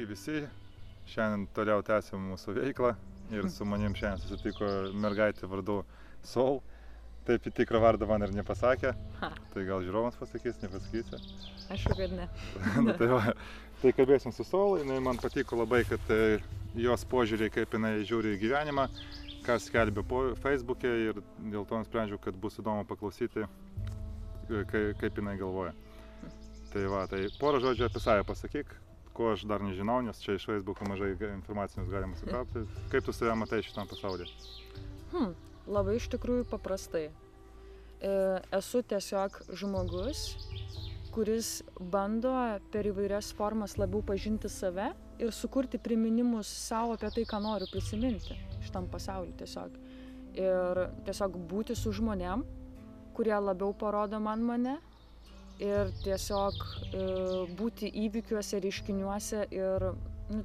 visi, šiandien toliau tęsiam mūsų veiklą ir su manim šiandien susitiko mergaitė vardu Sol. Taip į tikrą vardą man ir nepasakė, tai gal žiūrovams pasakys, nepasakysi? Aišku, kad ne. Tai kalbėsim su Sol, jinai man patiko labai, kad jos požiūrį, kaip jinai žiūri į gyvenimą, ką skelbia Facebook'e ir dėl to nusprendžiau, kad bus įdomu paklausyti, kaip jinai galvoja. Tai va, tai porą žodžių apie save pasakyk, ko aš dar nežinau, nes čia iš Facebook'o mažai informacijos galima sukaupti. Kaip tu save matai šitam pasaulyje? Labai iš tikrųjų paprastai. Esu tiesiog žmogus, kuris bando per įvairias formas labiau pažinti save ir sukurti priminimus savo apie tai, ką noriu prisiminti šitam pasauliu tiesiog. Ir tiesiog būti su žmonėm, kurie labiau parodo man mane ir tiesiog būti įvykiuose, reiškiniuose ir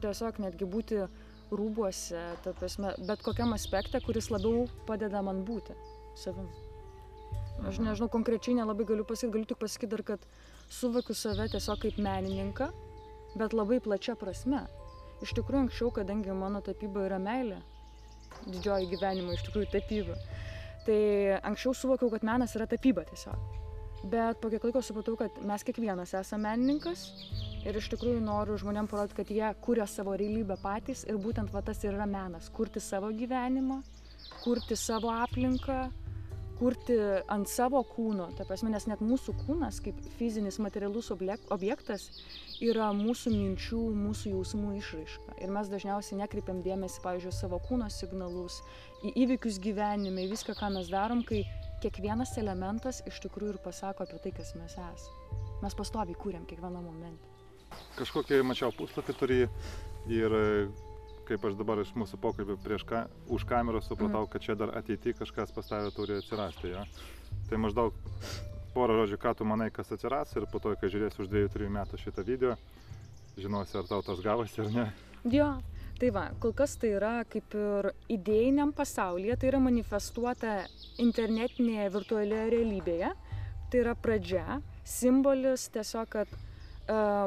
tiesiog netgi būti rūbuose, ta prasme, bet kokiam aspekte, kuris labiau padeda man būti savim. Aš nežinau, konkrečiai nelabai galiu tik pasakyti dar, kad suvokiu save tiesiog kaip menininką, bet labai plačia prasme. Iš tikrųjų, anksčiau, kadangi mano tapyba yra meilė, didžioji gyvenimo iš tikrųjų tapyba, tai anksčiau suvokiau, kad menas yra tapyba tiesiog. Bet po kiek laiko supratau, kad mes kiekvienas esame menininkas ir iš tikrųjų noriu žmonėm parodyti, kad jie kuria savo realybę patys ir būtent va tas ir yra menas. Kurti savo gyvenimą, kurti savo aplinką, kurti ant savo kūno, ta prasme, nes net mūsų kūnas kaip fizinis materialus objektas yra mūsų minčių, mūsų jausmų išraiška. Ir mes dažniausiai nekreipiam dėmesį, pavyzdžiui, savo kūno signalus, į įvykius gyvenime, į viską, ką mes darom, kai kiekvienas elementas iš tikrųjų ir pasako apie tai, kas mes esame. Mes pastoviai kūrėm kiekvieną momentą. Kažkokį mačiau puslapį turi ir kaip aš dabar iš mūsų pokalbio už kameros supratau, kad čia dar ateityje kažkas pas tave turi atsirasti. Ja? Tai maždaug porą žodžių, ką tu manai, kas atsiras ir po to, kai žiūrėsi už 2-3 metų šitą video, žinosi, ar tau tas gavosi ar ne. Jo. Tai va, kol kas tai yra kaip ir idėjiniam pasaulyje, tai yra manifestuota internetinėje virtualioje realybėje, tai yra pradžia, simbolis tiesiog, kad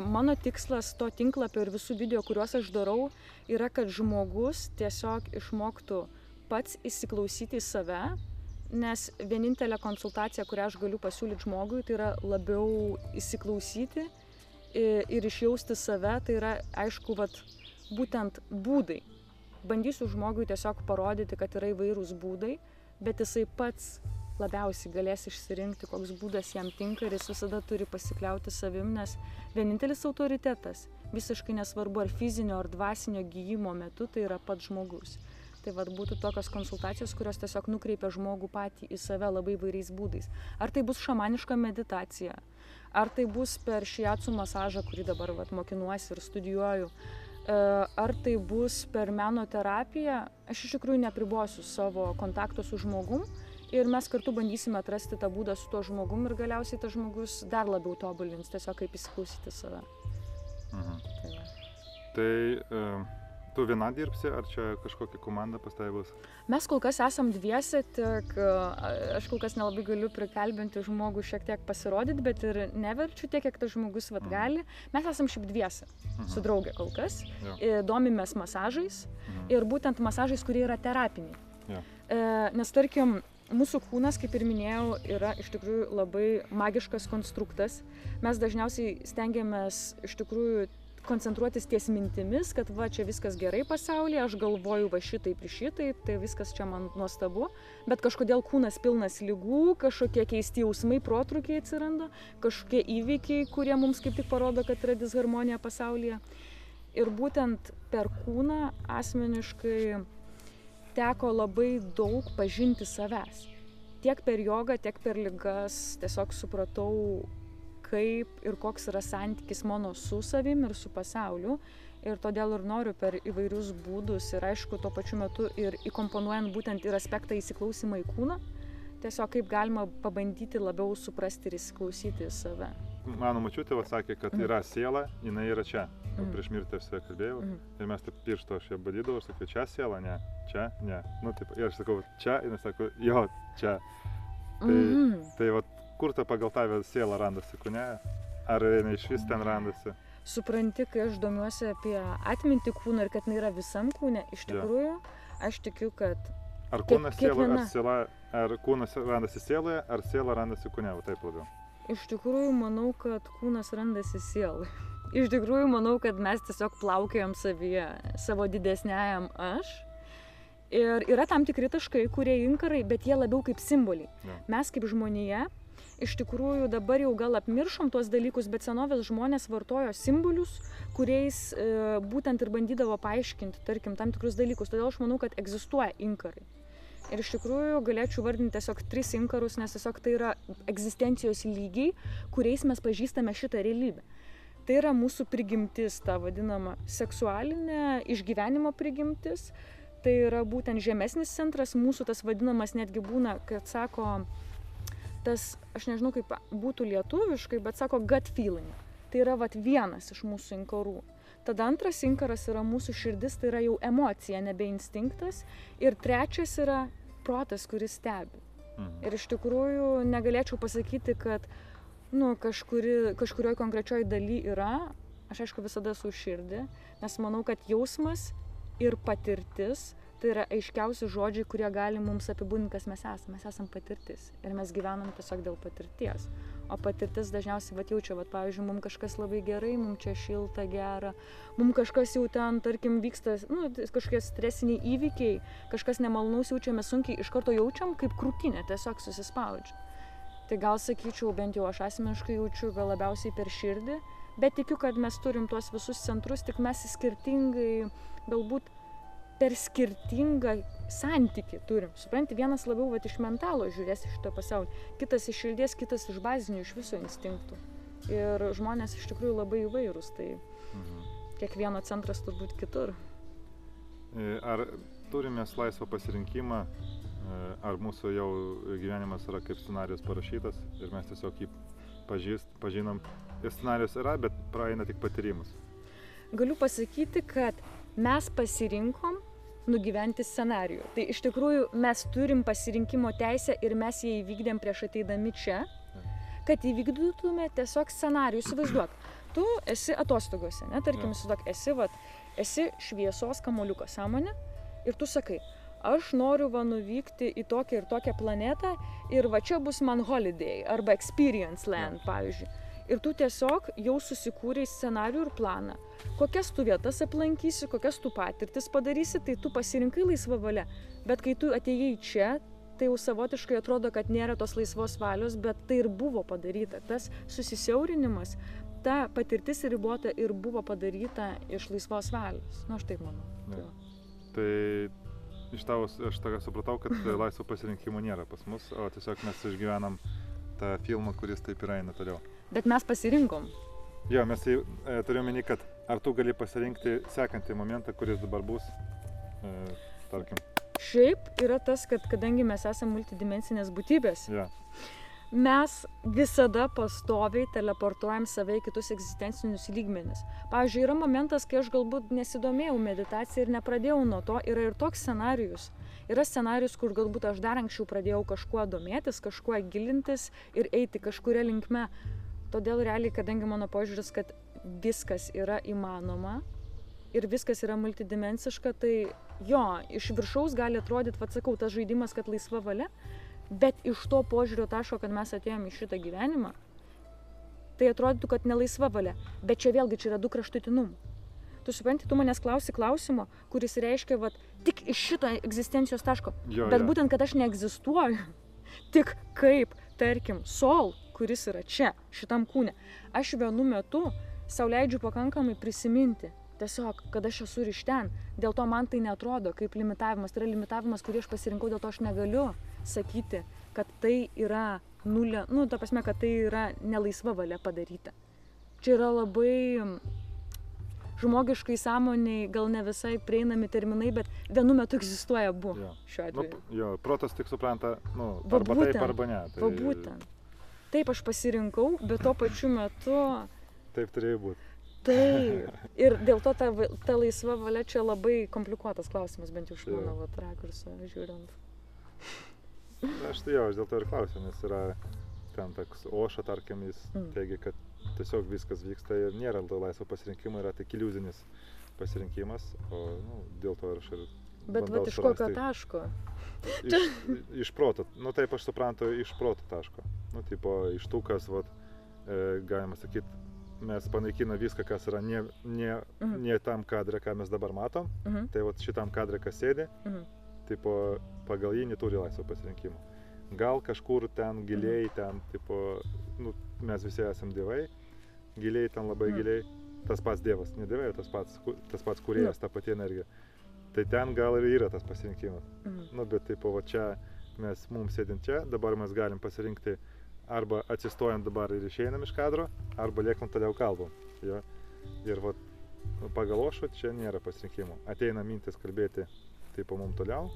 mano tikslas to tinklapio ir visų video, kuriuos aš darau, yra, kad žmogus tiesiog išmoktų pats įsiklausyti į save, nes vienintelė konsultacija, kurią aš galiu pasiūlyti žmogui, tai yra labiau įsiklausyti ir išjausti save, tai yra aišku, būtent būdai. Bandysiu žmogui tiesiog parodyti, kad yra įvairūs būdai, bet jisai pats labiausiai galės išsirinkti, koks būdas jam tinka ir jis visada turi pasikliauti savim, nes vienintelis autoritetas, visiškai nesvarbu ar fizinio ar dvasinio gijimo metu, tai yra pats žmogus. Tai būtų tokios konsultacijos, kurios tiesiog nukreipia žmogų patį į save labai įvairiais būdais. Ar tai bus šamaniška meditacija, ar tai bus per šiatsų masažą, kurį dabar mokinuosi ir studijuoju, ar tai bus per meno terapiją, aš iš tikrųjų nepribosiu savo kontakto su žmogum ir mes kartu bandysime atrasti tą būdą su tuo žmogum ir galiausiai tas žmogus dar labiau tobulins, tiesiog kaip įsiklausyti save. Tai tu viena dirbsi, ar čia kažkokia komanda pas tave bus? Mes kol kas esam dviese, tik aš kol kas nelabai galiu prikalbinti žmogų šiek tiek pasirodyti, bet ir neverčiu tiek, kiek tas žmogus gali. Mes esam šiaip dviese su draugė kol kas, domimės masažais ir būtent masažais, kurie yra terapiniai. Nes tarkim, mūsų kūnas, kaip ir minėjau, yra iš tikrųjų labai magiškas konstruktas. Mes dažniausiai stengiamės iš tikrųjų koncentruotis ties mintimis, kad čia viskas gerai pasaulyje, aš galvoju šitaip ir šitaip, tai viskas čia man nuostabu, bet kažkodėl kūnas pilnas ligų, kažkokie keisti jausmai, protrūkiai atsiranda, kažkokie įvykiai, kurie mums kaip tik parodo, kad yra disharmonija pasaulyje. Ir būtent per kūną asmeniškai teko labai daug pažinti savęs. Tiek per jogą, tiek per ligas tiesiog supratau, kaip ir koks yra santykis mano su savim ir su pasauliu. Ir todėl ir noriu per įvairius būdus ir aišku, tuo pačiu metu ir įkomponuojant būtent ir aspektą įsiklausimą į kūną, tiesiog kaip galima pabandyti labiau suprasti ir įsiklausyti į save. Mano močiutė sakė, kad yra siela, jinai yra čia. Prieš mirtį aš su ja kalbėjau ir mes taip piršto aš ją badydavau, aš sakiau, čia siela, ne, čia, ne. Ir aš sakau, čia, ir jis sako, jo, čia. Tai kur ta pagal tave siela randasi, ne? Ar jinai iš vis ten randasi? supranti, kai aš domiuosi apie atmintį kūno ir kad jinai yra visam kūne, iš tikrųjų, aš tikiu, kad Ar kūnas kiekviena- ar kūnas randasi sieloje, ar siela randasi kūne, va taip labiau. iš tikrųjų manau, kad kūnas randasi sielai. Iš tikrųjų manau, kad mes tiesiog plaukiojam savyje, savo didesniajam aš. Ir yra tam tikri taškai, kurie inkarai, bet jie labiau kaip simboliai. Jo. Mes kaip žmonija, iš tikrųjų dabar jau gal apmiršom tuos dalykus, bet senovės žmonės vartojo simbolius, kuriais būtent ir bandydavo paaiškinti, tarkim, tam tikrus dalykus. Todėl aš manau, kad egzistuoja inkarai. Ir iš tikrųjų galėčiau vardinti tiesiog 3 inkarus, nes tiesiog tai yra egzistencijos lygiai, kuriais mes pažįstame šitą realybę. Tai yra mūsų prigimtis, ta vadinama seksualinė išgyvenimo prigimtis. Tai yra būtent žemesnis centras, mūsų tas vadinamas netgi būna, kad sako, tas, aš nežinau kaip būtų lietuviškai, bet sako gut feeling. Tai yra vat vienas iš mūsų inkarų. Tada antras inkaras yra mūsų širdis, tai yra jau emocija, nebe instinktas. Ir trečias yra protas, kuris stebi. Ir iš tikrųjų negalėčiau pasakyti, kad kažkurioje konkrečioje daly yra, aš aišku visada esu širdį, nes manau, kad jausmas ir patirtis tai yra aiškiausi žodžiai, kurie gali mums apibūdinti, kas mes esame. Mes esame patirtis ir mes gyvenam tiesiog dėl patirties. O patirtis dažniausiai jaučia, pavyzdžiui, mums kažkas labai gerai, mums čia šilta, gera, mums kažkas jau ten, tarkim, vyksta, kažkokie stresiniai įvykiai, kažkas nemalonaus jaučiame sunkiai, iš karto jaučiam, kaip krūtinė tiesiog susispaudžia. Tai gal sakyčiau, bent jau aš asmeniškai jaučiu gal labiausiai per širdį, bet tikiu, kad mes turim tuos visus centrus, tik mes skirtingai, galbūt per skirtingą santykį turim. Supranti, vienas labiau iš mentalo žiūrės iš šito pasaulio, kitas iš širdies, kitas iš bazinių, iš viso instinktų. Ir žmonės iš tikrųjų labai įvairūs, tai kiekvieno centras turbūt kitur. Ar turime laisvą pasirinkimą, ar mūsų jau gyvenimas yra kaip scenarijus parašytas ir mes tiesiog jį pažinom. Ir scenarijus yra, bet praeina tik patyrimus. Galiu pasakyti, kad mes pasirinkom nugyventi scenarijų. Tai iš tikrųjų mes turim pasirinkimo teisę ir mes jį įvykdėm prieš ateidami čia, kad įvykdytume tiesiog scenarijų. Įsivaizduok, tu esi atostogose, tarkim, įsivaizduok, esi šviesos kamuoliuko sąmonė ir tu sakai, aš noriu nuvykti į tokią ir tokią planetą ir čia bus man holiday arba experience land, pavyzdžiui. Ir tu tiesiog jau susikūrei scenarijų ir planą. Kokias tu vietas aplankysi, kokias tu patirtis padarysi, tai tu pasirinkai laisvą valią. Bet kai tu atėjai čia, tai jau savotiškai atrodo, kad nėra tos laisvos valios, bet tai ir buvo padaryta. Tas susisiaurinimas, ta patirtis ribota ir buvo padaryta iš laisvos valios. Aš taip manau. Tai iš tavo aš supratau, kad laisvo pasirinkimo nėra pas mus, o tiesiog mes išgyvenam tą filmą, kuris taip ir eina toliau. Bet mes pasirinkom. Jo, mes turime meni, kad ar tu gali pasirinkti sekantį momentą, kuris dabar bus, tarkim. Šiaip yra tas, kad kadangi mes esame multidimensinės būtybės, mes visada pastoviai teleportuojam save į kitus egzistencinius lygmenis. Pavyzdžiui, yra momentas, kai aš galbūt nesidomėjau meditaciją ir nepradėjau nuo to, yra ir toks scenarijus. Yra scenarijus, kur galbūt aš dar anksčiau pradėjau kažkuo domėtis, kažkuo gilintis ir eiti kažkuria linkme. Todėl realiai, kadangi mano požiūris, kad viskas yra įmanoma ir viskas yra multidimensiška, tai jo, iš viršaus gali atrodyti, sakau, tas žaidimas, kad laisva valia, bet iš to požiūrio taško, kad mes atėjome į šitą gyvenimą, tai atrodytų, kad nelaisva valia. Bet čia vėlgi, čia yra 2 kraštutinumai. Tu supranti, tu manęs klausi klausimo, kuris reiškia tik iš šito egzistencijos taško. Bet būtent, kad aš neegzistuoju, tik kaip, tarkim, sol, kuris yra čia, šitam kūne. Aš vienu metu sau leidžiu pakankamai prisiminti, tiesiog, kad aš esu iš ten. Dėl to man tai neatrodo kaip limitavimas. Tai yra limitavimas, kurį aš pasirinkau, dėl to aš negaliu sakyti, kad tai yra ta prasme, kad tai yra nelaisva valia padaryta. Čia yra labai žmogiškai sąmoniai, gal ne visai prieinami terminai, bet vienu metu egzistuoja abu šiuo atveju. Jo, protas tik supranta, arba taip, arba ne. Va būtent. Taip aš pasirinkau, bet tuo pačiu metu... Taip turėjo būti. Taip. Ir dėl to ta laisva valia čia labai komplikuotas klausimas, bent jau iš mano rakurso žiūrint. Aš dėl to ir klausiu, nes yra ten toks Ošo, tarkim, jis teigia, kad tiesiog viskas vyksta ir nėra to laisvo pasirinkimo, yra tik iliuzinis pasirinkimas, o dėl to aš ir Bet bandau vat iš kokio surasti taško? iš proto, taip aš suprantu, iš proto taško. Tipo, iš tų, kas, galima sakyti, mes panaikinam viską, kas yra ne tam kadre, ką mes dabar matom, tai šitam kadre, kas sėdi, tipo, pagal jį neturi laisvo pasirinkimo. Gal kažkur ten giliai, ten, tipo, mes visi esam dievai, giliai ten labai giliai, tas pats dievas, ne dievai, tas pats kūrėjas, ta pati energija. Tai ten gal ir yra tas pasirinkimas. Bet tipo, čia, mums sėdint čia, dabar mes galim pasirinkti arba atsistojant dabar ir išeinam iš kadro, arba liekam toliau kalbam. Ja? Ir pagal Ošo čia nėra pasirinkimo. Ateina mintis kalbėti, tipo, mums toliau,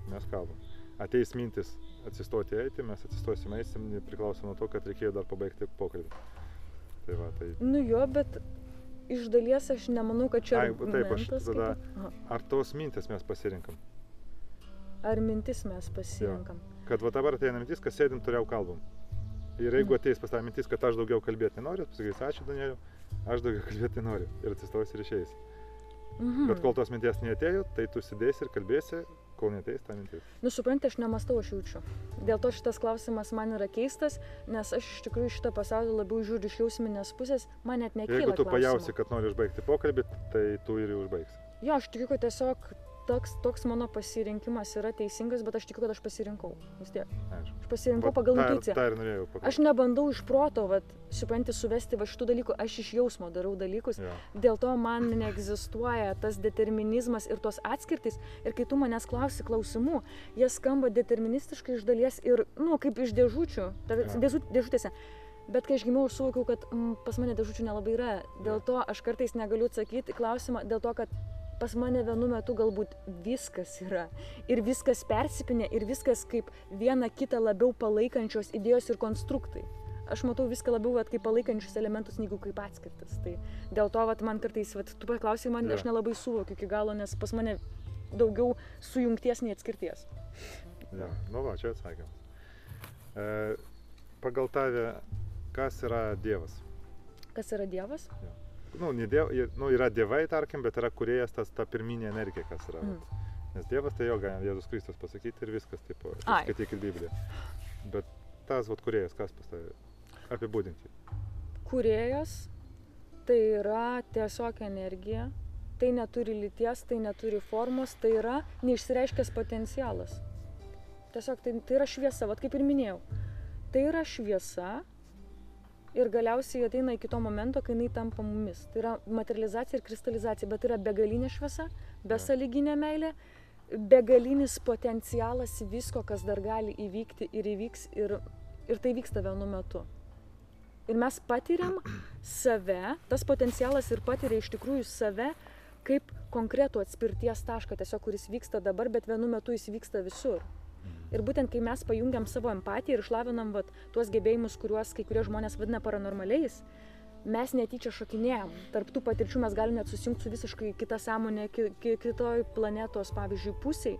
mes kalbam. Ateis mintis atsistoti eiti, mes atsistosim eisim, priklauso nuo to, kad reikėjo dar pabaigti pokalbį. Tai... Bet iš dalies aš nemanau, kad čia argumentas. Ar tos mintis mes pasirinkam? Ar mintis mes pasirinkam? Ja. Kad dabar ateina mintis, kad sėdim toliau kalbam. Ir jeigu ateis pas tą mintis, kad aš daugiau kalbėti nenoriu, pasakys, ačiū Danieliu, aš daugiau kalbėti nenoriu. Ir atsistojus ir išeisi. Bet kol tos minties neatėjo, tai tu sėdėsi ir kalbėsi, kol neateis tą mintis. Supranti, aš nemastau, aš jaučiu. Dėl to šitas klausimas man yra keistas, nes aš iš tikrųjų šitą pasaulį labiau žiūriu iš jausminės pusės, man net nekyla klausimų. Jeigu tu pajausi, kad nori užbaigti pokalbį, tai tu ir užbaigsi. Jo, aš tikiu, kad tiesiog toks mano pasirinkimas yra teisingas, bet aš tikiu, kad aš pasirinkau. Vis tiek. Aš pasirinkau pagal intuiciją. Tai ir norėjau pakalbėti. Aš nebandau iš proto, supranti, suvesti šitų dalykų, aš iš jausmo darau dalykus. Ja. Dėl to man neegzistuoja tas determinizmas ir tos atskirtys. Ir kai tu manęs klausi klausimų, jie skamba deterministiškai iš dalies ir, kaip iš dėžučių, dėžutėse. Bet kai aš gimiau, aš suvokiau, kad pas mane dėžučių nelabai yra. Dėl to aš kartais negaliu atsakyti klausimą, dėl to, kad pas mane vienu metu galbūt viskas yra. Ir viskas persipinė, ir viskas kaip viena kitą labiau palaikančios idėjos ir konstruktai. Aš matau viską labiau kaip palaikančius elementus, negu kaip atskirtis. Tai dėl to man kartais, tu paklausai man, aš nelabai suvokiu iki galo, nes pas mane daugiau sujungties nei atskirties. Ja, čia atsakymas. Pagal tave, kas yra Dievas? Kas yra Dievas? Ja. Yra dievai, tarkim, bet yra kūrėjas ta pirminė energija, kas yra. Nes Dievas tai jo gali Jėzus Kristus pasakyti ir viskas, tipo, skaitykit Bibliją. Bet tas kūrėjas, kas pas tave apibūdinti? Kūrėjas tai yra tiesiog energija, tai neturi lyties, tai neturi formos, tai yra neišsireiškęs potencialas. Tiesiog tai yra šviesa, kaip ir minėjau. Tai yra šviesa. Ir galiausiai ateina iki to momento, kai jinai tampa mumis. Tai yra materializacija ir kristalizacija, bet tai yra begalinė šviesa, besąlyginė meilė, begalinis potencialas visko, kas dar gali įvykti ir įvyks, ir tai vyksta vienu metu. Ir mes patiriam save, tas potencialas ir patiria iš tikrųjų save kaip konkretų atspirties tašką, tiesiog kuris vyksta dabar, bet vienu metu jis vyksta visur. Ir būtent kai mes pajungiam savo empatiją ir išlavinam tuos gebėjimus, kuriuos kai kurie žmonės vadina paranormaliais, mes netyčia šokinėjam. Tarp tų patirčių mes galime net susijungti su visiškai kita sąmonė, kitoj planetos, pavyzdžiui, pusiai.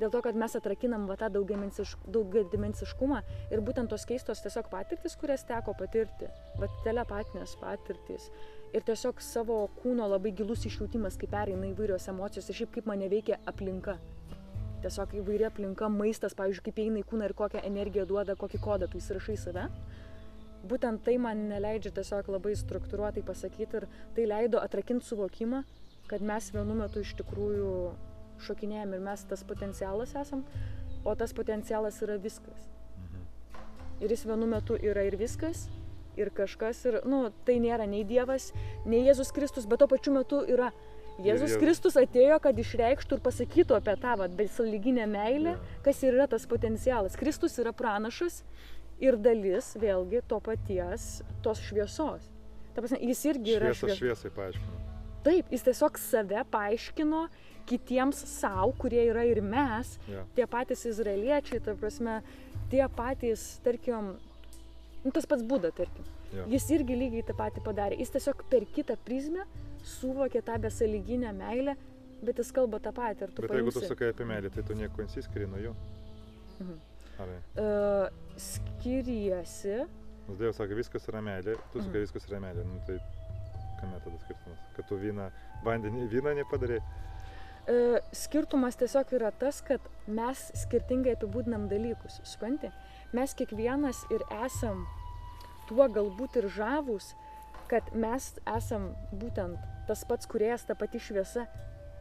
Dėl to, kad mes atrakinam tą daugiadimensiškumą ir būtent tos keistos tiesiog patirtis, kurias teko patirti, telepatinės patirtis. Ir tiesiog savo kūno labai gilus išjautimas, kaip pereina įvairios emocijos ir šiaip kaip mane veikia aplinka. Tiesiog įvairi aplinka, maistas, pavyzdžiui, kaip eina į kūną ir kokią energiją duoda, kokį kodą tu įsirašai save. Būtent tai man neleidžia tiesiog labai struktūruotai pasakyti ir tai leido atrakinti suvokimą, kad mes vienu metu iš tikrųjų šokinėjam ir mes tas potencialas esam, o tas potencialas yra viskas. Ir jis vienu metu yra ir viskas, ir kažkas, ir, tai nėra nei Dievas, nei Jėzus Kristus, bet tuo pačiu metu yra Jėzus Kristus atėjo, kad išreikštų ir pasakytų apie tą besąlyginę meilę, kas ir yra tas potencialas. Kristus yra pranašas ir dalis, vėlgi, to paties, tos šviesos. Ta prasme, jis irgi yra šviesai paaiškino. Taip, jis tiesiog save paaiškino kitiems savo, kurie yra ir mes, tie patys izraeliečiai, ta prasme, tie patys, tarkim, tas pats Buda, tarkim. Jis irgi lygiai tą patį padarė. Jis tiesiog per kitą prizmę suvokė tą besąlyginę meilę, bet jis kalba tą patį, ar tu paimsi. Bet jeigu tu sakai apie meilę, tai tu nieko nesiskiri nuo jų? Skiriesi, Nes Dievas sako, viskas yra meilė, tu sakai, viskas yra meilė. Nu, tai kame tada skirtumas? Kad tu vyną nepadarei? Skirtumas tiesiog yra tas, kad mes skirtingai apibūdinam dalykus, supranti? Mes kiekvienas ir esam tuo galbūt ir žavūs, kad mes esam būtent tas pats kūrėjas, ta pati šviesa,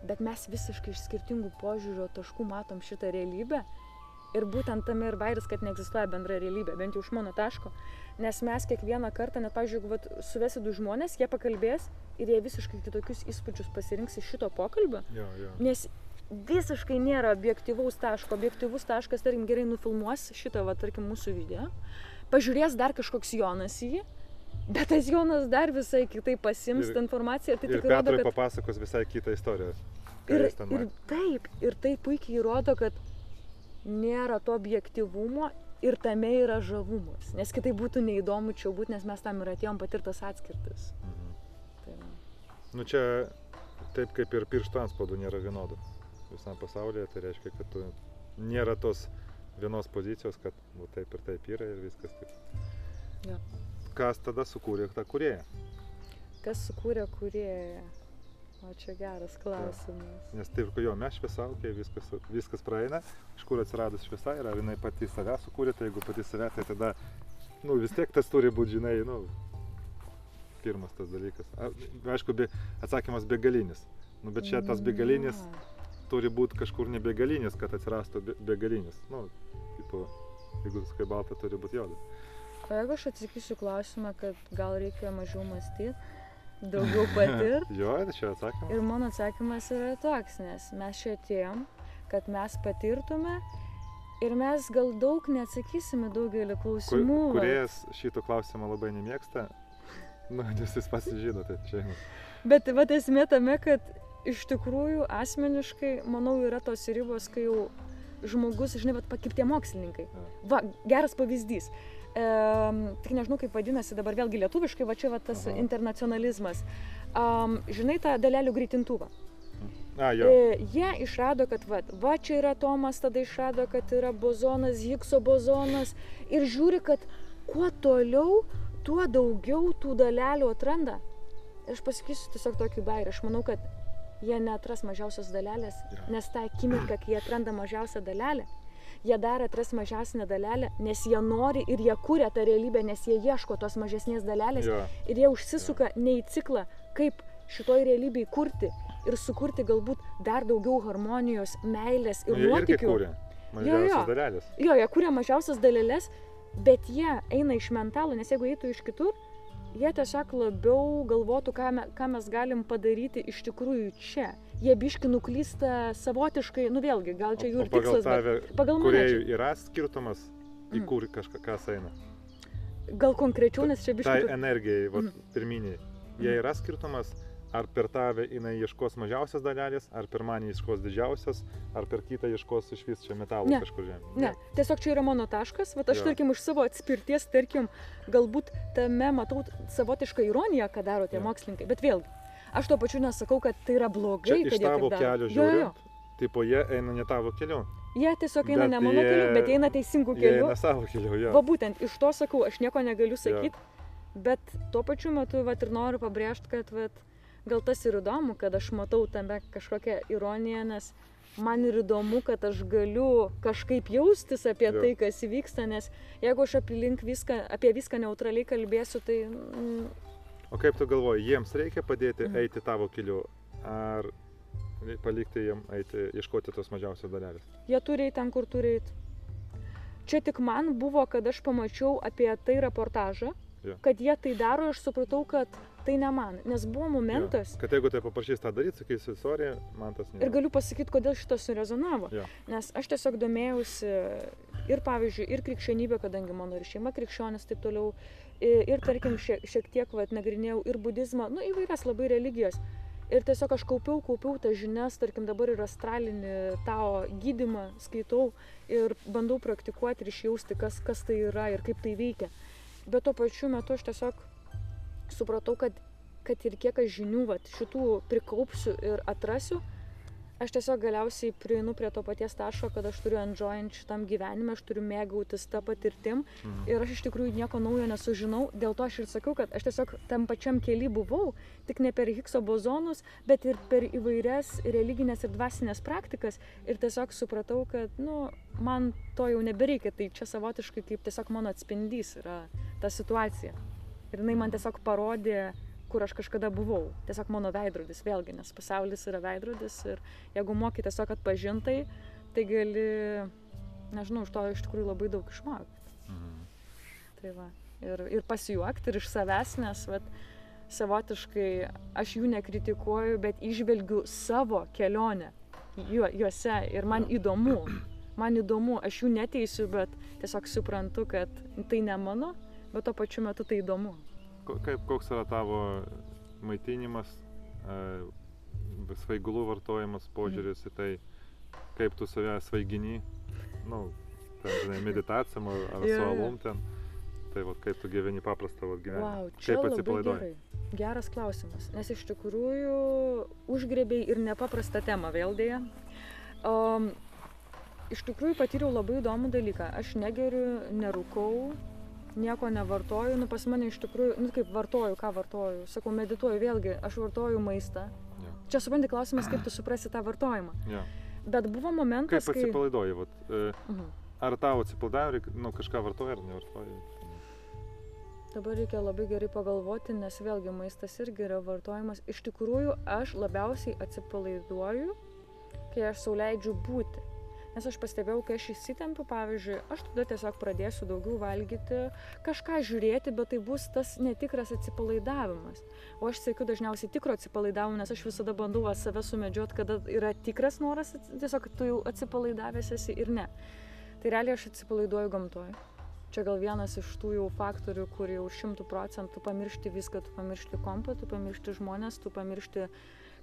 bet mes visiškai iš skirtingų požiūrio taškų matom šitą realybę. Ir būtent tame ir bairis, kad neegzistuoja bendra realybė, bent jau iš mano taško. Nes mes kiekvieną kartą, net pavyzdžiui, jeigu suvesi du žmonės, jie pakalbės ir jie visiškai kitokius įspūdžius pasirinks iš šito pokalbio. Jo. Nes visiškai nėra objektyvaus taško. Objektyvus taškas, tarkim, gerai nufilmuos šitą, tarkim, mūsų video. Pažiūrės dar kažkoks Jonas į jį, bet tas Jonas dar visai kitaip pasiims tą informaciją. Tai ir Petrui papasakos visai kitą istoriją. Ir tai puikiai įrodo, kad nėra to objektyvumo ir tame yra žavumas. Nes kitaip būtų neįdomu čia būt, nes mes tam ir atėjom patirtas atskirtis. Tai nu čia taip kaip ir pirštų antspaudų nėra vienodų visam pasaulyje, tai reiškia, kad nėra tos vienos pozicijos, kad taip ir taip yra ir viskas taip. Jo. Kas tada sukūrė tą kūrėją? Kas sukūrė kūrėją? O čia geras klausimas. Nes taip, mes šviesa, viskas praeina, iš kur atsiradus šviesa ir ar jinai pati save sukūrė, tai jeigu pati save, tai tada, vis tiek tas turi būti, žinai, pirmas tas dalykas. Aišku, atsakymas begalinis, bet čia tas begalinis turi būti kažkur ne begalinis, kad atsirastų begalinis. Jeigu sakai balta, turi būti juoda. O jeigu aš atsakysiu klausimą, kad gal reikia mažiau mąstyti, daugiau patirti. Jo, čia atsakymas. Ir mano atsakymas yra toks, nes mes čia atėjom, kad mes patirtume ir mes gal daug neatsakysime daugelį klausimų. Kūrėjas šito klausimo labai nemėgsta, nes jis pasižino, tai čia. Bet esmė tame, kad iš tikrųjų asmeniškai, manau, yra tos ribos, kai jau žmogus, žinai, kaip tie mokslininkai. Geras pavyzdys. Tik nežinau, kaip vadinasi dabar vėlgi lietuviškai, čia tas internacionalizmas. Žinai tą dalelių greitintuvą? Jie išrado, kad čia yra atomas, tada išrado, kad yra bozonas, Higgso bozonas ir žiūri, kad kuo toliau, tuo daugiau tų dalelių atranda. Ir aš pasakysiu tiesiog tokį bairį, aš manau, kad jie neatras mažiausios dalelės, nes tą akimirką, kai jie atranda mažiausią dalelę, jie dar atras mažesnę dalelę, nes jie nori ir jie kuria tą realybę, nes jie ieško tos mažesnės dalelės ir jie užsisuka ne į ciklą, kaip šitoj realybėj kurti ir sukurti galbūt dar daugiau harmonijos, meilės ir nuotykių. Jie irgi kuria mažiausias dalelės. Jie kuria mažiausias dalelės, bet jie eina iš mentalo, nes jeigu eitų iš kitur, jie tiesiog labiau galvotų, ką mes galim padaryti iš tikrųjų čia. Jie biški nuklysta savotiškai, vėlgi, gal čia jų ir tikslas, bet pagal mane. Kūrėjų yra skirtumas, į kur kažkas eina? Gal konkrečiau, nes čia biški... Tai energijai, pirminiai, jie yra skirtumas, ar per tave jinai ieškos mažiausias dalelės, ar per mane ieškos didžiausias, ar per kitą ieškos iš vis čia metalų kažkur žemė. Ne, tiesiog čia yra mano taškas, aš tarkim iš savo atspirties, tarkim, galbūt tame matau savotišką ironiją, ką daro tie mokslininkai, bet vėlgi, aš tuo pačiu nesakau, kad tai yra blogai, kad jie taip daro. Čia iš tavo kelio žiūrint, tipo jie eina ne tavo keliu. Jie tiesiog eina ne mano keliu, bet eina teisingų kelių. Jie eina savo keliu, jo. Va būtent, iš to sakau, aš nieko negaliu sakyti, bet tuo pačiu metu ir noriu pabrėžti, kad gal tas ir įdomu, kad aš matau tame kažkokią ironiją, nes man ir įdomu, kad aš galiu kažkaip jaustis apie tai, kas vyksta, nes jeigu aš apie viską neutraliai kalbėsiu, tai... O kaip tu galvoji, jiems reikia padėti eiti tavo keliu, ar palikti jiem eiti, ieškoti tos mažiausios dalelės? Jie turi eiti ten, kur turi eiti. Čia tik man buvo, kad aš pamačiau apie tai reportažą, kad jie tai daro, aš supratau, kad tai ne man, nes buvo momentas... Kad jeigu tai paprašys tą daryti, sakysiu, sorry, man tas ne. Ir galiu pasakyti, kodėl šitas surezonavo. Nes aš tiesiog domėjausi ir, pavyzdžiui, ir krikščionybė, kadangi mano ir šeima krikščionis, taip toliau, ir, tarkim, šiek tiek nagrinėjau ir budizmą, įvairias labai religijos. Ir tiesiog aš kaupiau tas žinias, tarkim, dabar ir astralinį tao gydymą skaitau ir bandau praktikuoti ir išjausti, kas tai yra ir kaip tai veikia. Bet tuo pačiu metu aš tiesiog supratau, kad ir kiek aš žinių šitų prikaupsiu ir atrasiu, Aš tiesiog galiausiai prieinu prie to paties taško, kad aš turiu enjoyint šitam gyvenime, aš turiu mėgautis tą patirtim ir aš iš tikrųjų nieko naujo nesužinau. Dėl to aš ir sakiau, kad aš tiesiog tam pačiam kely buvau, tik ne per Higgso bozonus, bet ir per įvairias religinės ir dvasinės praktikas ir tiesiog supratau, kad man to jau nebereikia, tai čia savotiškai kaip tiesiog mano atspindys yra ta situacija. Ir jinai man tiesiog parodė, kur aš kažkada buvau. Tiesiog mano veidrodis vėlgi, nes pasaulis yra veidrodis ir jeigu moki tiesiog atpažintai, tai gali, nežinau, iš to iš tikrųjų labai daug išmokti. Tai va, ir pasijuokti ir iš savęs, nes savotiškai aš jų nekritikuoju, bet įžvelgiu savo kelionę juose ir man įdomu, aš jų neteisiu, bet tiesiog suprantu, kad tai ne mano, bet tuo pačiu metu tai įdomu. Koks yra tavo maitinimas, svaigalų vartojimas, požiūris į tai, kaip tu save svaigini, ten, žinai, meditacijom ar su alum ten, tai kaip tu gyveni paprastą gyvenimą, kaip atsipalaiduoji? Geras klausimas, nes iš tikrųjų užgrebėjai ir nepaprastą temą vėl dėja. Iš tikrųjų patyriau labai įdomų dalyką, aš negeriu, nerūkau, nieko nevartoju, pas mane iš tikrųjų, kaip vartoju, ką vartoju, sakau, medituoju, vėlgi, aš vartoju maistą. Čia supranti klausimas, kaip tu suprasi tą vartojimą. Bet buvo momentas, kaip atsipalaiduoji, ar tau atsipalaidavimui, kažką vartoji ar nevartoji? Dabar reikia labai gerai pagalvoti, nes vėlgi maistas irgi yra vartojimas. Iš tikrųjų, aš labiausiai atsipalaiduoju, kai aš sau leidžiu būti. Nes aš pastebėjau, kai aš įsitempiu, pavyzdžiui, aš tada tiesiog pradėsiu daugiau valgyti, kažką žiūrėti, bet tai bus tas netikras atsipalaidavimas. O aš siekiu dažniausiai tikro atsipalaidavimo, nes aš visada bandau save sumedžioti, kada yra tikras noras, tiesiog tu jau atsipalaidavęs esi ir ne. Tai realiai aš atsipalaiduoju gamtoje. Čia gal vienas iš tų jau faktorių, kur jau 100% pamiršti viską, tu pamiršti kompą, tu pamiršti žmonės, tu pamiršti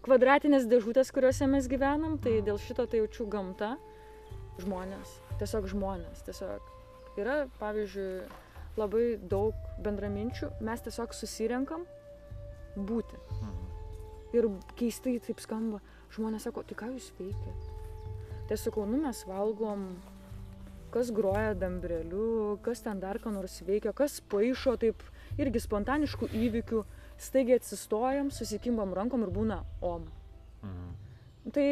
kvadratinės dėžutės, kuriuose mes gyvenam, tai dėl šito tai jaučiu gamta. Žmonės. Tiesiog yra, pavyzdžiui, labai daug bendraminčių, mes tiesiog susirenkam būti. Ir keistai taip skamba, žmonės sako, tai ką jūs veikiat? Tai sakau, mes valgom, kas groja dambreliu, kas ten dar ką nors veikia, kas paišo taip irgi spontaniškų įvykių, staigiai atsistojam, susikimbam rankom ir būna om. Tai,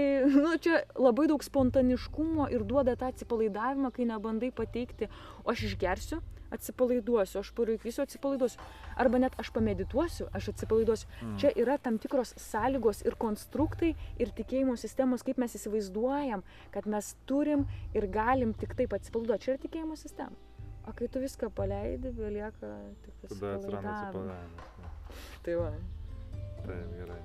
čia labai daug spontaniškumo ir duoda tą atsipalaidavimą, kai nebandai pateikti, o aš išgersiu, atsipalaiduosiu, aš parūkysiu, atsipalaiduosiu. Arba net aš pamedituosiu, aš atsipalaiduosiu. Čia yra tam tikros sąlygos ir konstruktai ir tikėjimo sistemos, kaip mes įsivaizduojam, kad mes turim ir galim tik taip atsipalaiduoti. Čia yra tikėjimo sistema. O kai tu viską paleidi, belieka tik atsipalaidavimas. Tada atsiranda atsipalaidavimas. Tai va. Taip, gerai.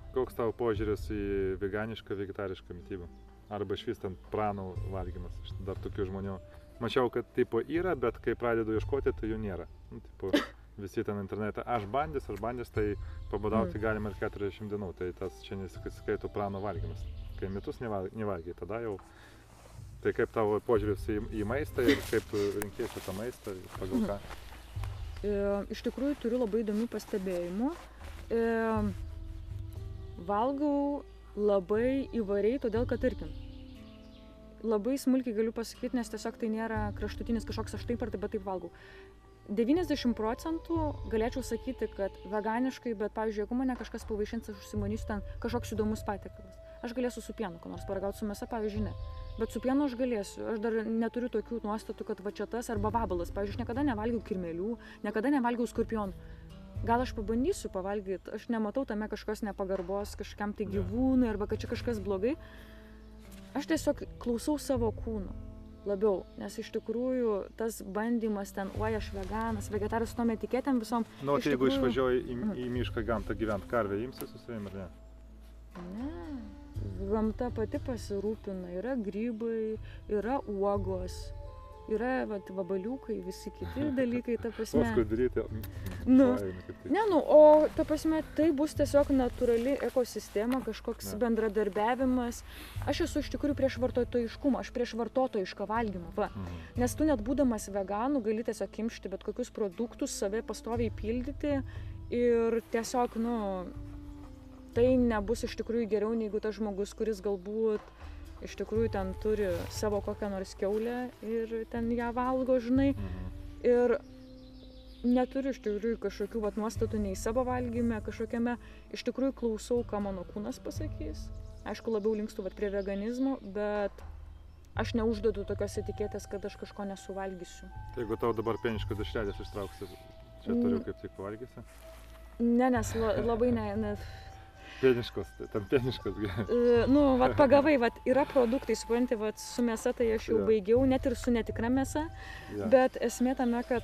Koks tavo požiūris į veganišką, vegetarišką mitybą? Arba išvis ten pranų valgymas? Aš dar tokių žmonių mačiau, kad tipo yra, bet kai pradedu ieškoti, tai jų nėra. Visi ten internete, aš bandys, tai pabadauti galima ir 40 dienų, tai tas čia nesiskaito pranų valgymas. Kai metus nevalgiai, tada jau. Tai kaip tavo požiūris į maistą ir kaip tu rinkėjai šitą maistą, pagal ką? Iš tikrųjų turiu labai įdomių pastebėjimų. Valgau labai įvairiai, todėl kad, tarkim, labai smulkiai galiu pasakyti, nes tiesiog tai nėra kraštutinis kažkoks aš taip ar taip, bet taip valgau. 90% galėčiau sakyti, kad veganiškai, bet, pavyzdžiui, jeigu mane kažkas pavaišins, aš užsimanysiu ten kažkoks įdomus patiekalas. Aš galėsiu su pienu, ko nors paragauti, su mėsa, pavyzdžiui, ne. Bet su pienu aš galėsiu. Aš dar neturiu tokių nuostatų, kad va čia tas arba vabalas. Pavyzdžiui, aš niekada nevalgiau kirmėlių, niekada nevalgiau skorpionų. Gal aš pabandysiu pavalgyti, aš nematau tame kažkokios nepagarbos kažkam tai gyvūnui arba kad čia kažkas blogai. Aš tiesiog klausau savo kūno labiau, nes iš tikrųjų tas bandymas ten, oi aš veganas, vegetaras su tom etiketėm visom. Tai jeigu išvažiuoji į mišką gamtą gyventi, karvę imsi su savim ar ne? Ne, gamta pati pasirūpina, yra grybai, yra uogos. Yra vabaliukai, visi kiti dalykai, ta prasme. O skudrytė. O ta prasme, tai bus tiesiog natūrali ekosistema, kažkoks bendradarbiavimas. Aš esu iš tikrųjų prieš vartotojiškumą, aš prieš vartotojišką valgymą. Va. Nes tu net būdamas veganų gali tiesiog kimšti bet kokius produktus, save pastoviai pildyti ir tiesiog, tai nebus iš tikrųjų geriau negu tas žmogus, kuris galbūt iš tikrųjų ten turi savo kokią nors kiaulę ir ten ją valgo, žinai. Ir neturiu iš tikrųjų kažkokių vat nuostatų nei savo valgyme, kažkokiame, iš tikrųjų klausau, ką mano kūnas pasakys. Aišku, labiau linkstu vat prie veganizmo, bet aš neuždedu tokios etiketės, kad aš kažko nesuvalgysiu. Tai jeigu tau dabar pieniškas dešrelės ištrauksi, čia turiu kaip tik pavalgysi? Ne, nes labai ne. Pieniškos, ten pieniškos. Nu, vat pagavai, vat yra produktai, supranti, vat su mėsa tai aš jau baigiau, net ir su netikra mėsa, bet esmė tame, kad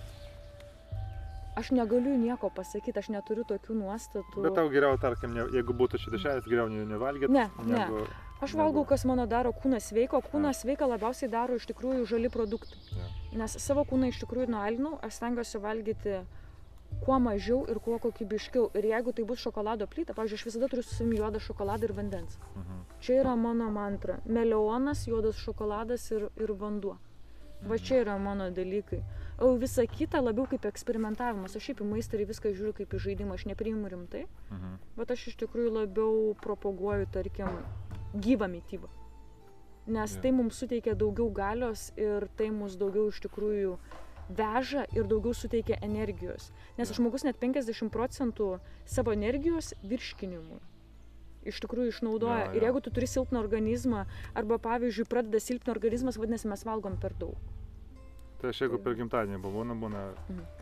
aš negaliu nieko pasakyti, aš neturiu tokių nuostatų. Bet tau geriau, tarkim, jeigu būtų šitą dešrelės, geriau nevalgyti. Ne. Aš valgau, kas mano daro kūną sveiko, kūną sveika labiausiai daro iš tikrųjų žali produktai. Nes savo kūną iš tikrųjų nualinau, aš stengiuosi valgyti kuo mažiau ir kuo kokybiškiau. Ir jeigu tai bus šokolado plyta, pavyzdžiui, aš visada turiu su savimi juodą šokoladą ir vandens. Čia yra mano mantra. Melionas, juodas šokoladas ir vanduo. Va čia yra mano dalykai. O visa kita labiau kaip eksperimentavimas. Aš šiaip į maistą ir viską žiūriu kaip į žaidimą, aš nepriimu rimtai. Bet aš iš tikrųjų labiau propaguoju, tarkim, gyvą mitybą. Nes tai mums suteikia daugiau galios ir tai mus daugiau iš tikrųjų veža ir daugiau suteikia energijos. Nes žmogus net 50% savo energijos virškinimui iš tikrųjų išnaudoja. Ir jeigu tu turi silpną organizmą, arba pavyzdžiui pradeda silpną organizmas, vadinasi mes valgom per daug. Tai aš jeigu per gimtadienį būna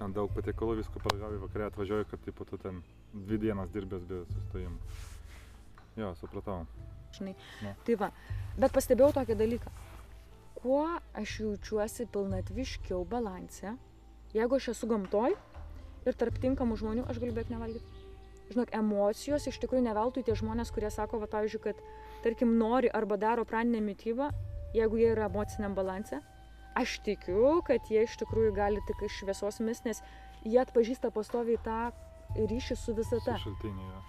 ten daug patiekalų, visko paragauji, vakare atvažiuoju, kad tipo, tu ten 2 dienas dirbęs be sustojimų. Jo, supratau. Žinai, tai va. Bet pastebėjau tokį dalyką. Kuo aš jaučiuosi pilnatviškiau balanse, jeigu aš esu gamtoj ir tarp tinkamų žmonių, aš galiu beveik nevalgyti. Žinok, emocijos iš tikrųjų neveltui tie žmonės, kurie sako, va, pavyzdžiui, kad, tarkim, nori arba daro praninę mitybą, jeigu jie yra emociniam balanse, aš tikiu, kad jie iš tikrųjų gali tik iš šviesos mist, nes jie atpažįsta pastoviai tą ryšį su visata.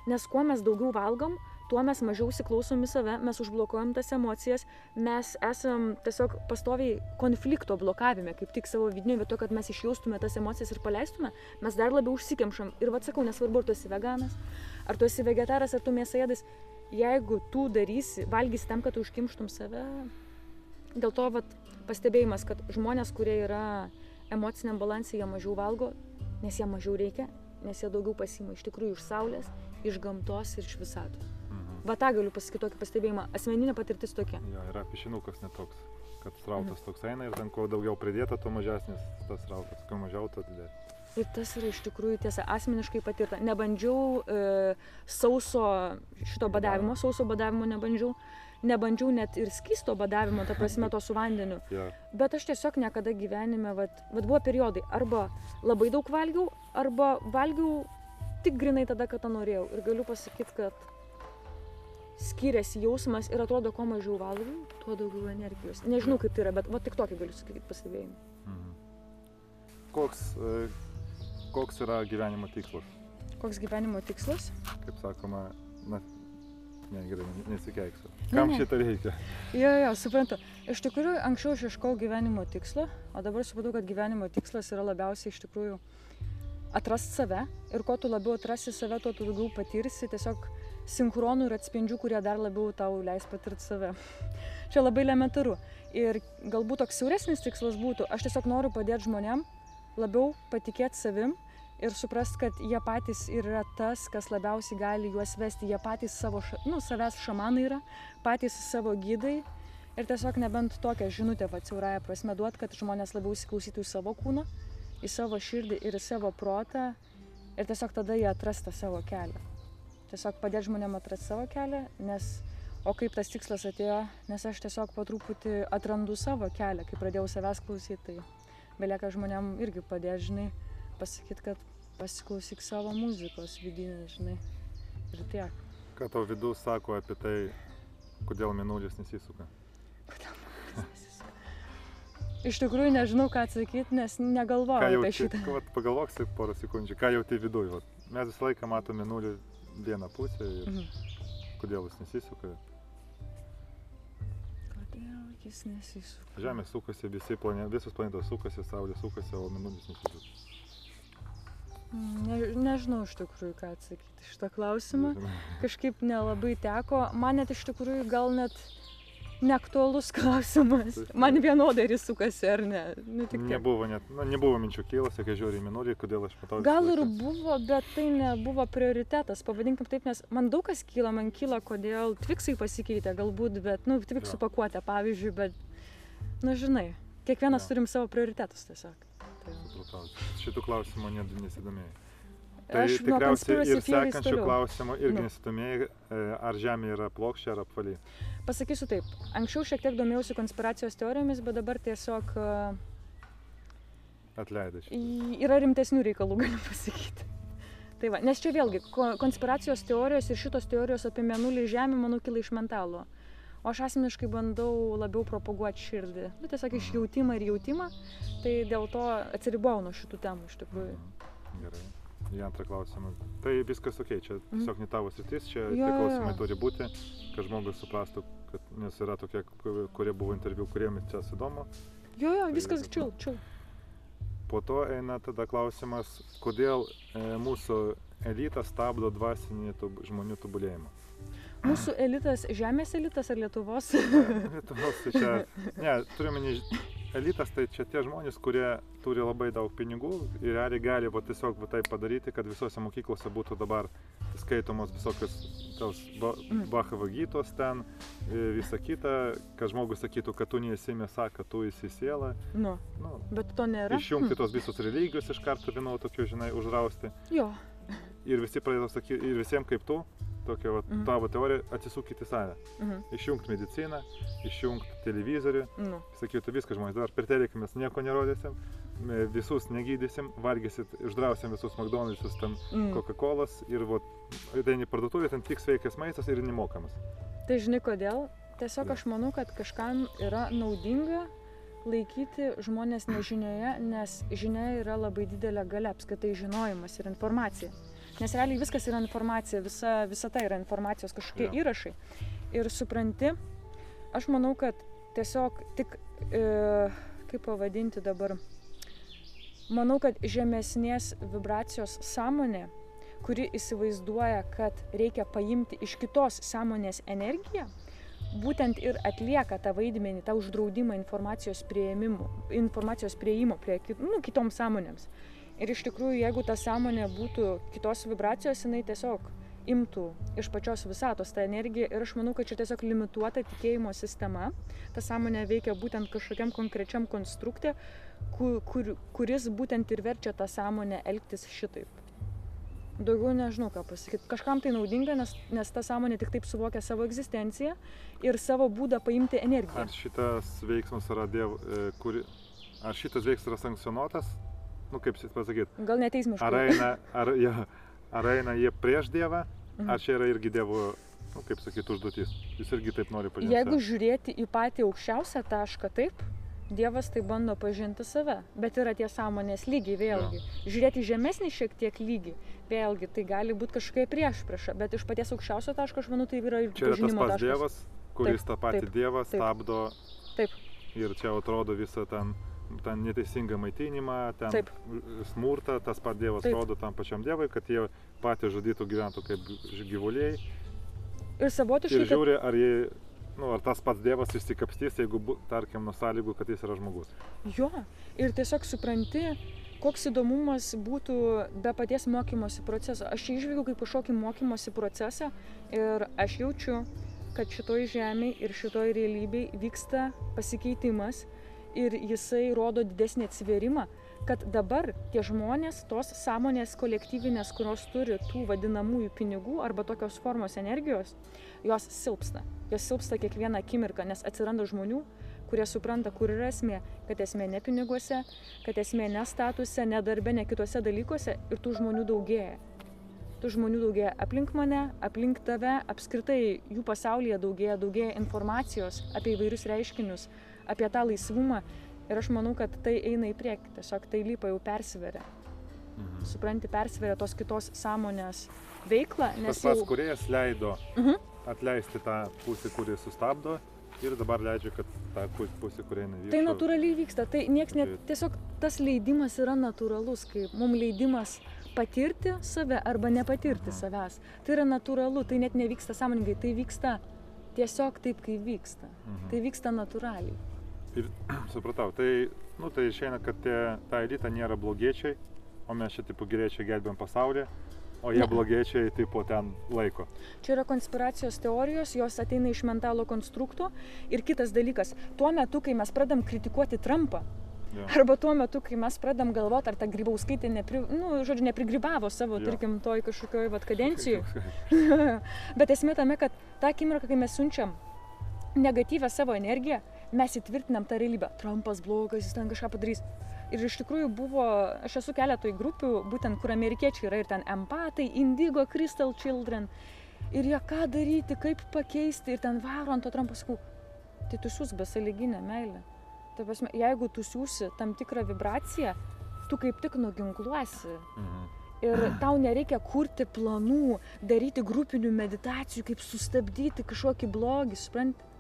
Nes kuo mes daugiau valgom, tuo mes mažiau įsiklausom į save, mes užblokuojam tas emocijas, mes esam tiesiog pastoviai konflikto blokavime, kaip tik savo vidinio, vietoj, kad mes išjaustume tas emocijas ir paleistume, mes dar labiau užsikemšam. Ir vat sakau, nesvarbu, ar tu esi veganas, ar tu esi vegetaras, ar tu mėsaėdis, jeigu tu darysi, valgysi tam, kad tu užkimštum save. Dėl to vat pastebėjimas, kad žmonės, kurie yra emociniam balansui, jie mažiau valgo, nes jie mažiau reikia, nes jie daugiau pasiima iš tikrųjų iš saulės, iš gamtos ir iš visatos. Va tą galiu pasakyti tokį pastebėjimą. Asmeninė patirtis tokia. Jo, yra pišinukas netoks, kad srautas toks eina ir ten kuo daugiau pridėta, tuo mažesnis tas srautas, kuo mažiau, tuo didesnis. Ir tas yra iš tikrųjų tiesa, asmeniškai patirta. Nebandžiau sauso badavimo nebandžiau. Nebandžiau net ir skysto badavimo, ta prasme to su vandeniu. Bet aš tiesiog niekada gyvenime, vat buvo periodai, arba labai daug valgiau, arba valgiau tik grinai tada, kad tą norėjau. Ir galiu pasakyti, kad skiriasi jausmas ir atrodo, kuo mažiau valgau, tuo daugiau energijos. Nežinau, kaip tai yra, bet tik tokį galiu sakyti pastebėjimą. Koks yra gyvenimo tikslas? Koks gyvenimo tikslas? Kaip sakoma, gerai, nesikeiksiu. Kam šitą reikia? Jo, suprantu. Iš tikrųjų, anksčiau aš ieškau gyvenimo tikslo, o dabar supratau, kad gyvenimo tikslas yra labiausiai iš tikrųjų atrasti save. Ir kuo tu labiau atrasi save, tuo tu daugiau patirsi tiesiog sinchronų ir atspindžių, kurie dar labiau tau leis patirti save. Čia labai elementaru. Ir galbūt toks siauresnis tikslas būtų, aš tiesiog noriu padėti žmonėm labiau patikėti savim ir suprast, kad jie patys yra tas, kas labiausiai gali juos vesti. Jie patys savęs šamanai yra, patys savo gydai. Ir tiesiog nebent tokią žinutę siaurąja prasme duot, kad žmonės labiau įsiklausytų į savo kūną, į savo širdį ir į savo protą. Ir tiesiog tada jie atrasta savo kelią. Tiesiog padėti žmonėm atrasti savo kelią, o kaip tas tikslas atėjo, nes aš tiesiog po truputį atrandu savo kelią, kai pradėjau savęs klausyti, tai belieka žmonėm irgi padėti, žinai, pasakyti, kad pasiklausyk savo muzikos vidinės, žinai, ir tiek. Ką tau vidus sako apie tai, kodėl mėnulis nesisuka? Kodėl mėnulis nesisuka? Iš tikrųjų nežinau, ką atsakyti, nes negalvoju apie šitą. Pagalvok porą sekundžių, ką jauti viduj. Mes visą laiką matome mėnulį vieną pusę ir kodėl jis nesisuka. Kodėl jis nesisuka? Žemė sukasi, visos planetos sukasi, Saulė sukasi, o mėnulis nesisuka. Nežinau iš tikrųjų, ką atsakyti šitą klausimą. Kažkaip nelabai teko. Man net iš tikrųjų gal net neaktualus klausimas. Man vienodai ir sukasi, ar ne? Nu, tik tiek. Nebuvo minčių kilusi, kai žiūri į Mėnulį, kodėl aš matau. Gal ir buvo, bet tai nebuvo prioritetas, pavadinkim taip, nes man daug kas kyla, kodėl Twiksai pasikeitė galbūt, bet, nu, Twiksų pakuotė, pavyzdžiui, bet, nu, žinai, kiekvienas turim savo prioritetus tiesiog. Supratau. Šitų klausimų nesidomėjai. Tai tikriausiai ir sekančių klausimų irgi nesidomėjai, ar Žemė yra plokščia ar apvali. Pasakysiu taip, anksčiau šiek tiek domėjausi konspiracijos teorijomis, bet dabar tiesiog atleidai šitą. Yra rimtesnių reikalų, galiu pasakyti. Tai va, nes čia vėlgi, konspiracijos teorijos ir šitos teorijos apie Mėnulį ir Žemę, manau, kila iš mentalo. O aš asmeniškai bandau labiau propaguoti širdį. Nu, tiesiog iš jautimą ir jautimą, tai dėl to atsiribojau nuo šitų temų iš tikrųjų. Gerai. Į antrą klausimą. Tai viskas okei, čia tiesiog ne tavo sritis, čia tie klausimai turi būti, kad žmogus suprastų, kad nes yra tokie, kurie buvo interviu, kuriems čia įdomu. Jo, viskas chill. Po to eina tada klausimas, kodėl mūsų elitas stabdo dvasinį žmonių tobulėjimą. Mūsų elitas, Žemės elitas ar Lietuvos? Lietuvos, tai čia, ne, turime elitas, tai čia tie žmonės, kurie turi labai daug pinigų ir realiai gali tiesiog taip padaryti, kad visose mokyklose būtų dabar skaitomos visokios Bachavagytos ten, visa kita, kad žmogus sakytų, kad tu neesi mėsa, kad tu esi siela. Nu, bet to nėra. Išjungti tos visos religijos iš karto vienu tokiu, žinai, užrausti. Jo. Ir visi pradėjo sakyti, ir visiems kaip tu, tokia tavo teorija, atsisukite save. Išjungti mediciną, išjungti televizorių, sakytų viską žmonės, dabar per teleką mes nieko nerodysim, visus negydysim, valgysit, išdrausim visus McDonald'sus, ten Coca-Colas ir ateini parduotuvė, ten tik sveikas maistas ir nemokamas. Tai žinai kodėl? Tiesiog aš manau, kad kažkam yra naudinga laikyti žmonės nežinioje, nes žinia yra labai didelė galia, apskritai žinojimas ir informacija. Nes realiai viskas yra informacija, visa tai yra informacijos kažkokie įrašai. Ir supranti, aš manau, kad tiesiog tik, kaip pavadinti dabar, manau, kad žemesnės vibracijos sąmonė, kuri įsivaizduoja, kad reikia paimti iš kitos sąmonės energiją, būtent ir atlieka tą vaidmenį, tą uždraudimą informacijos prieimo prie kitoms sąmonėms. Ir iš tikrųjų, jeigu ta sąmonė būtų kitos vibracijos, jinai tiesiog imtų iš pačios visatos tą energiją ir aš manau, kad čia tiesiog limituota tikėjimo sistema. Ta sąmonė veikia būtent kažkokiam konkrečiam konstrukte, kuris būtent ir verčia tą sąmonę elgtis šitaip. Daugiau nežinau, ką pasakyti. Kažkam tai naudinga, nes ta sąmonė tik taip suvokia savo egzistenciją ir savo būdą paimti energiją. Ar šitas veiksmas yra yra sankcionuotas? Nu, kaip pasakyti? Gal neteismiškai. Ar eina jie prieš Dievą, ar čia yra irgi Dievo, kaip sakyti, užduotis? Jis irgi taip nori pažinti. Jeigu žiūrėti į patį aukščiausią tašką, taip, Dievas tai bando pažinti save, bet yra tie sąmonės lygiai vėlgi. Žiūrėti žemesnį šiek tiek lygį, vėlgi, tai gali būti kažkokia priešprieša, bet iš paties aukščiausio taško, aš manau, tai yra ir pažinimo taškas. Čia yra tas pats Dievas, kuris tą patį Dievą stabdo ir čia atrodo visą ten neteisingą maitinimą, ten smurtą, tas pat Dievas rodo tam pačiam Dievui, kad jie patys žudytų gyventų kaip gyvuliai. Ir savotiškai... Ir žiūri, ar tas pats Dievas išsikapstys, jeigu, tarkim, nuo sąlygų, kad jis yra žmogus. Jo, ir tiesiog supranti, koks įdomumas būtų be paties mokymosi proceso. Aš čia išveikiu kaip kažkokį mokymosi procesą ir aš jaučiu, kad šitoj žemėj ir šitoj realybėj vyksta pasikeitimas. Ir jisai rodo didesnį atsivėrimą, kad dabar tie žmonės, tos sąmonės kolektyvinės, kurios turi tų vadinamųjų pinigų arba tokios formos energijos, jos silpsta. Jos silpsta kiekvieną akimirką, nes atsiranda žmonių, kurie supranta, kur yra esmė, kad esmė ne piniguose, kad esmė ne statuse, ne darbe, ne kitose dalykuose ir tų žmonių daugėja. Tų žmonių daugėja aplink mane, aplink tave, apskritai jų pasaulyje daugėja informacijos apie įvairius reiškinius, apie tą laisvumą ir aš manau, kad tai eina į priekį, tiesiog tai lypa jau persveria. Supranti, persveria tos kitos sąmonės veiklą, nes tas pats kūrėjas leido atleisti tą pusę, kuri sustabdo ir dabar leidžia, kad tą pusę, kuri eina vyksta. Tai natūraliai vyksta, tai nieks net, tiesiog tas leidimas yra natūralus, kaip mums leidimas patirti save arba nepatirti savęs. Tai yra natūralu, tai net nevyksta sąmoningai, tai vyksta tiesiog taip, kaip vyksta. Tai vyksta natūraliai. Ir supratau, tai išeina, kad ta elita nėra blogiečiai, o mes čia tipo geriečiai gelbėjom pasaulį, o jie blogiečiai tipo ten laiko. Čia yra konspiracijos teorijos, jos ateina iš mentalo konstrukto. Ir kitas dalykas, tuo metu, kai mes pradam kritikuoti Trumpą, arba tuo metu, kai mes pradam galvoti, ar ta Grybauskaitė neprigrybavo savo, tarkim, toj kažkokioj kadencijoje. Bet esmė tame, kad tą akimirką, kai mes siunčiam negatyvę savo energiją, mes įtvirtinam tą realybę. Trumpas blogas, jis ten kažką padarys. Ir iš tikrųjų aš esu keletoj grupių, būtent kur amerikiečiai yra ir ten empatai, Indigo, Crystal Children. Ir jie ką daryti, kaip pakeisti, ir ten varo ant to Trumpo, sakau, tai tu siūs besąlyginę meilę. Ta prasme, jeigu tu siūsi tam tikrą vibraciją, tu kaip tik nuginkluosi. Ir tau nereikia kurti planų, daryti grupinių meditacijų, kaip sustabdyti kažkokį blogį, supranti?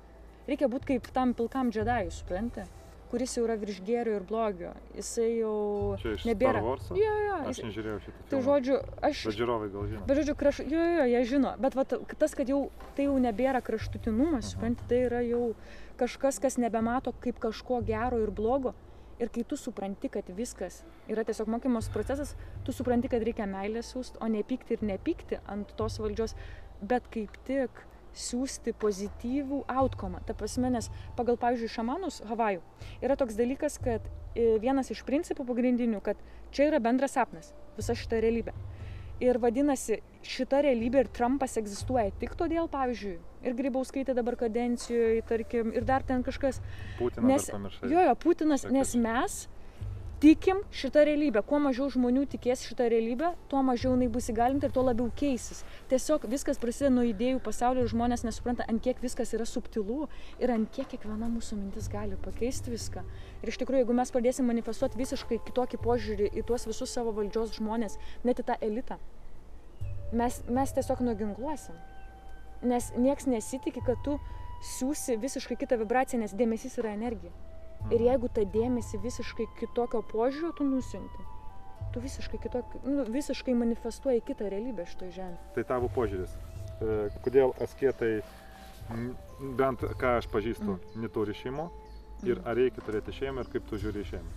Reikia būti kaip tam pilkam džedajui, supranti? Kuris jau yra virš gėrio ir blogio. Jisai jau nebėra. Čia iš Star Wars'o? Jo. Aš nežiūrėjau šitą filmą. Tai žodžiu, Bet žiūrovai gal žino. Bet žodžiu, jie žino. Bet va, tas, kad jau tai jau nebėra kraštutinumas, supranti, tai yra jau kažkas, kas nebemato kaip kažko gero ir blogo. Ir kai tu supranti, kad viskas yra tiesiog mokymos procesas, tu supranti, kad reikia meilės siūsti, o nepykti ir nepykti ant tos valdžios, bet kaip tik siūsti pozityvų outcome. Ta prasme, nes pagal, pavyzdžiui, šamanus Havajų yra toks dalykas, kad vienas iš principų pagrindinių, kad čia yra bendras sapnas, visa šita realybė. Ir vadinasi, šita realybė ir Trumpas egzistuoja tik todėl, pavyzdžiui, ir Grybauskaitė dabar kadencijoje, tarkim, ir dar ten kažkas. Putinas dar pamiršai. Jo, Putinas, nes mes tikim šitą realybę. Kuo mažiau žmonių tikės šitą realybę, tuo mažiau jinai bus įgalinta ir tuo labiau keisis. Tiesiog viskas prasideda nuo idėjų pasaulio ir žmonės nesupranta, ant kiek viskas yra subtilu ir ant kiek kiekviena mūsų mintis gali pakeisti viską. Ir iš tikrųjų, jeigu mes pradėsim manifestuoti visiškai kitokį požiūrį į tuos visus savo valdžios žmonės, net į tą elitą, mes tiesiog nuginkluosim. Nes nieks nesitikė, kad tu siūsi visiškai kitą vibraciją, nes dėmesys yra energija. Ir jeigu tą dėmesį visiškai kitokio požiūrio tu nusiunti, tu visiškai manifestuoji kitą realybę šitoj žemėje. Tai tavo požiūris. Kodėl asketai, bent ką aš pažįstu, neturi šeimų ir ar reikia turėti šeimą ir kaip tu žiūri į šeimą?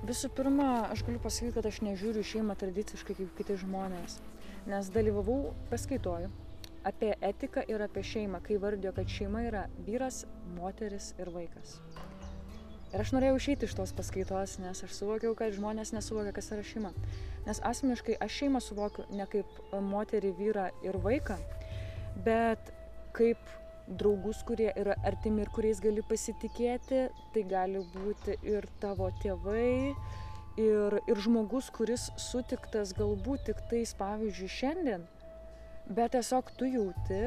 Visų pirma, aš galiu pasakyti, kad aš nežiūriu šeimą tradiciškai kaip kiti žmonės, nes dalyvavau paskaitoj apie etiką ir apie šeimą, kai vardijo, kad šeima yra vyras, moteris ir vaikas. Ir aš norėjau išeiti iš tos paskaitos, nes aš suvokiau, kad žmonės nesuvokia, kas yra šeima. Nes asmeniškai aš šeimą suvokiu ne kaip moterį, vyrą ir vaiką, bet kaip draugus, kurie yra artimi ir kuriais gali pasitikėti. Tai gali būti ir tavo tėvai, ir žmogus, kuris sutiktas galbūt tik tais, pavyzdžiui, šiandien. Bet tiesiog tu jauti,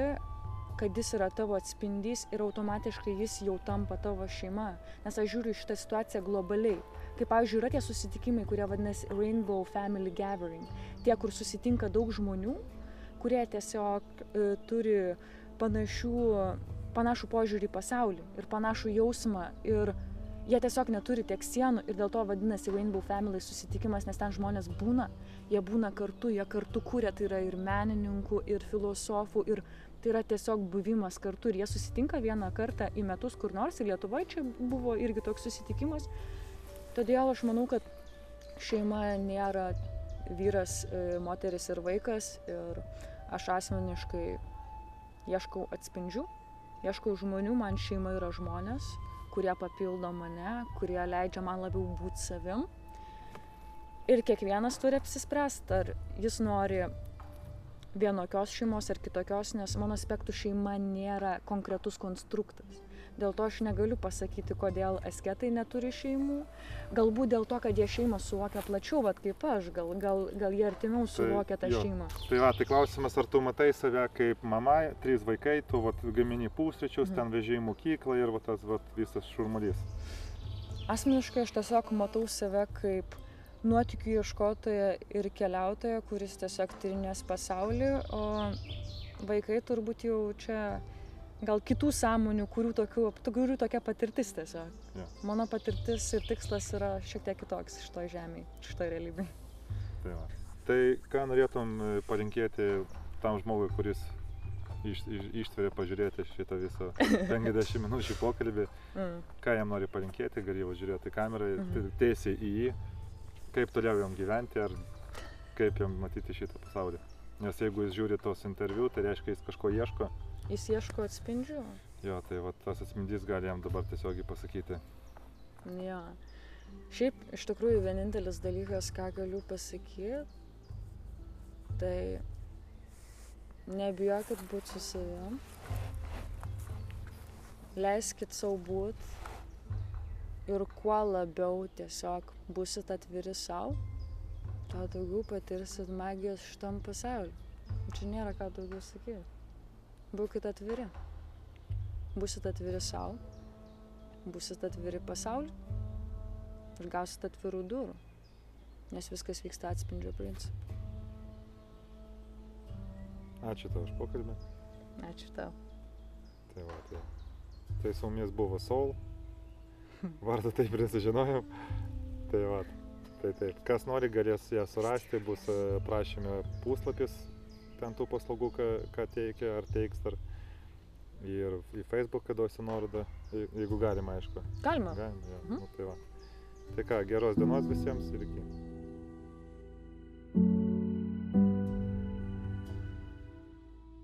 kad jis yra tavo atspindys ir automatiškai jis jau tampa tavo šeima. Nes aš žiūriu šitą situaciją globaliai. Kaip, pavyzdžiui, yra tie susitikimai, kurie vadinasi Rainbow Family Gathering. Tie, kur susitinka daug žmonių, kurie tiesiog turi panašų požiūrį į pasaulį ir panašų jausmą. Ir jie tiesiog neturi tiek sienų ir dėl to vadinasi Rainbow Family susitikimas, nes ten žmonės būna. Jie būna kartu, jie kartu kuria, tai yra ir menininkų, ir filosofų, ir tai yra tiesiog buvimas kartu. Ir jie susitinka vieną kartą į metus kur nors, ir Lietuvoje čia buvo irgi toks susitikimas. Todėl aš manau, kad šeima nėra vyras, moteris ir vaikas. Ir aš asmeniškai ieškau atspindžių, ieškau žmonių, man šeima yra žmonės, kurie papildo mane, kurie leidžia man labiau būti savim. Ir kiekvienas turi apsispręsti, ar jis nori vienokios šeimos ar kitokios, nes mano aspektų šeima nėra konkretus konstruktas. Dėl to aš negaliu pasakyti, kodėl asketai neturi šeimų. Galbūt dėl to, kad jie šeimą suvokia plačiau, vat kaip aš, gal jie artimiau suvokia tą šeimą. Tai klausimas, ar tu matai save kaip mama, 3 vaikai, tu gamini pusryčius, ten veži į mokyklą ir tas visas šurmulys. Asmeniškai aš tiesiog matau save kaip nuotykių ieškotoja ir keliautoja, kuris tiesiog tyrinės pasaulį, o vaikai turbūt jau čia gal kitų sąmonių, kurių tokia patirtis tiesiog. Jo. Mano patirtis ir tikslas yra šiek tiek kitoks šitoj žemėj, šitoj realybėj. Tai va. Tai ką norėtum palinkėti tam žmogui, kuris ištveria pažiūrėti šitą visą 50 minučių pokalbį, ką jam nori palinkėti, gali jau žiūrėti kamerą, tiesiai į jį, kaip toliau jam gyventi, ar kaip jam matyti šitą pasaulį. Nes jeigu jis žiūri tos interviu, tai reiškia, jis kažko ieško. Jis ieško atspindžių. Jo, tai va, tas atspindys gali jam dabar tiesiogiai pasakyti. Jo. Šiaip, iš tikrųjų, vienintelis dalykas, ką galiu pasakyti, tai nebijokit būt su savim, leiskit sau būt ir kuo labiau tiesiog būsit atviri sau, tuo daugiau patirsit magijos šitam pasauliu. Čia nėra ką daugiau sakyti. Būkit atviri. Būsit atviri sau, būsit atviri pasauliu ir gausit atvirų durų, nes viskas vyksta atspindžio principu. Ačiū tau už pokalbį. Ačiū tau. Tai va, tai su mumis buvo Soul. Vardą taip prisižinojom. Tai va, tai taip. Kas nori, galės ją surasti, bus prašyme puslapis ten tų paslaugų, ką teikia ar teiks dar. Ir į Facebooką duosiu nuorodą, jeigu galima, aišku. Galima. Galima, ja. Nu, tai va. Tai ką, geros dienos visiems ir iki.